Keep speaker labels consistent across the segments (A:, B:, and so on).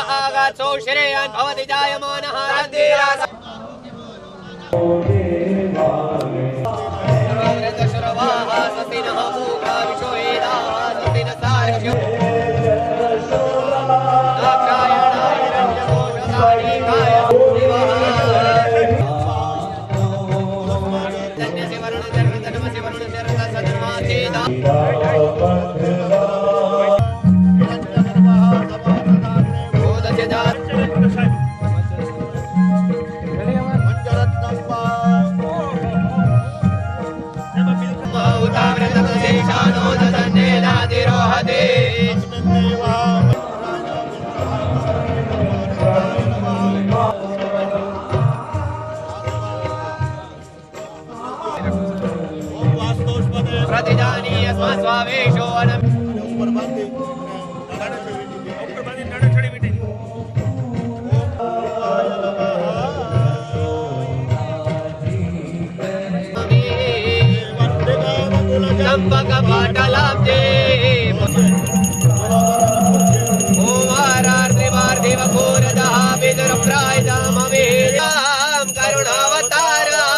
A: आगात्सो श्रेयान् भवति जायमानः सर्ववृद्धश्रवाः स्वस्ति नः पूषा विश्वो वेदाः स्वस्ति नः सार्क्ष्यो दाक्षायणाय रण्यकोशधारीकाय शिवः धन्यस्य वरुणधर्मधर्मस्य वरुणशरणसधर्माचेदा प्रतिजानीय स्वावेशो चंपक पाटलाब्दे ओमारार्द्रिवार्देव घोरदः विदुरप्रायदामवेदां करुणावतारां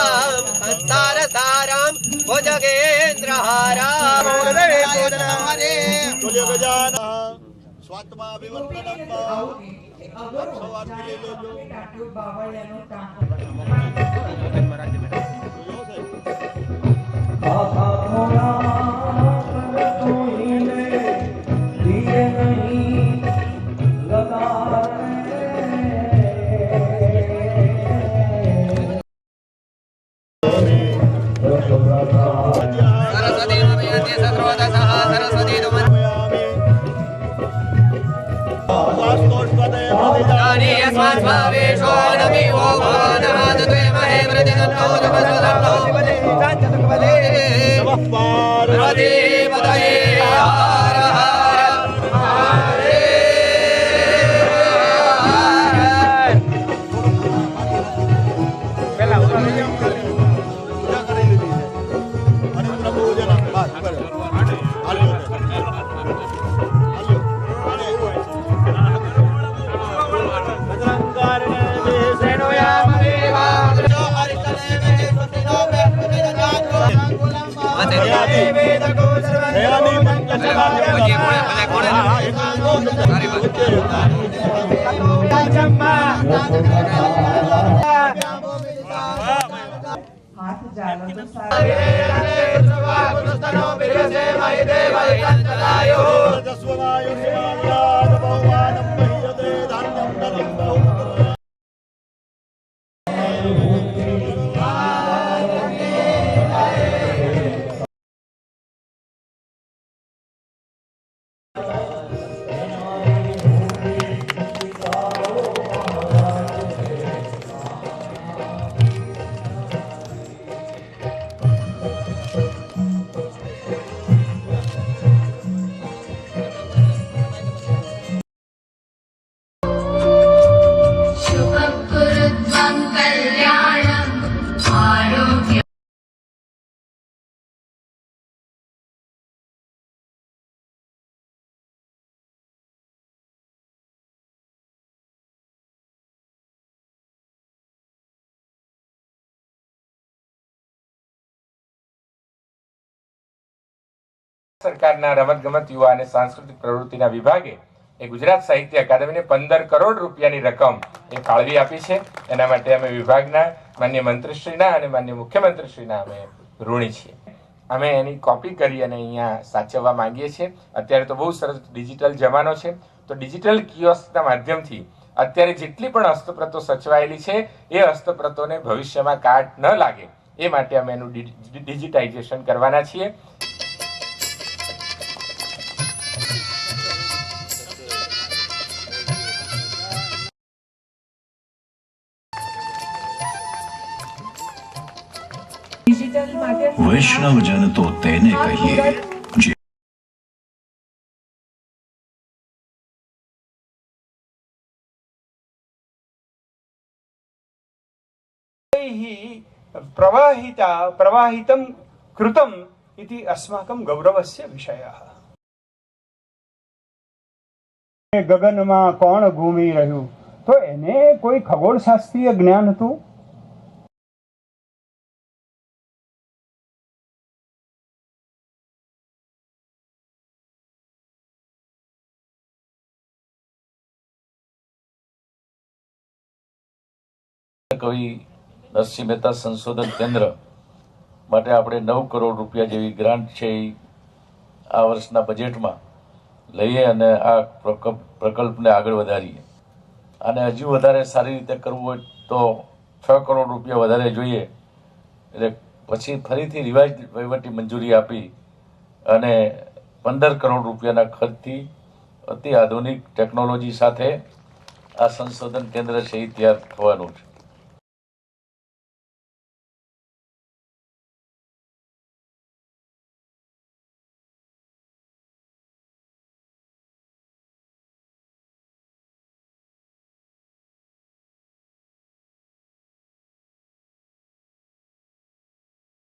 A: संसारसारां भुजगेन्द्रहारां स्वात्मा
B: સરકારના રમતગમત યુવા અને સાંસ્કૃતિક પ્રવૃત્તિના વિભાગે એ ગુજરાત સાહિત્ય અકાદમીને 15 કરોડ રૂપિયાની રકમ એ ફાળવી આપી છે. એના માટે અમે વિભાગના માન્ય મંત્રીશ્રીના અને માન્ય મુખ્યમંત્રીશ્રીના અમે ઋણી છીએ. અમે એની કોપી કરી અને અહીંયા સાચવવા માંગીએ છીએ. અત્યારે તો બહુ સરસ ડિજિટલ જમાનો છે, તો ડિજિટલ કિયોસ્કના માધ્યમથી અત્યારે જેટલી પણ હસ્તપ્રતો સચવાયેલી છે એ હસ્તપ્રતોને ભવિષ્યમાં કાટ ન લાગે એ માટે અમે એનું ડિજિટાઇઝેશન કરવાના છીએ.
C: વૈષ્ણવજન તો તેને કહીએ
D: प्रवाहितं कृतम् इति अस्माकं गौरवस्य विषयः. ગગનમાં કોણ ઘૂમી રહ્યું, તો એને કોઈ ખગોળશાસ્ત્રીય જ્ઞાન હતું?
E: કવિ નરસિંહ મહેતા સંશોધન કેન્દ્ર માટે આપણે 9 કરોડ રૂપિયા જેવી ગ્રાન્ટ છે એ આ વર્ષના બજેટમાં લઈએ અને આ પ્રકલ્પને આગળ વધારીએ. અને હજુ વધારે સારી રીતે કરવું હોય તો 6 કરોડ રૂપિયા વધારે જોઈએ. એટલે પછી ફરીથી રિવાઇઝ વહીવટી મંજૂરી આપી અને 15 કરોડ રૂપિયાના ખર્ચથી અતિ આધુનિક ટેકનોલોજી સાથે આ સંશોધન કેન્દ્ર છે એ તૈયાર થવાનું છે.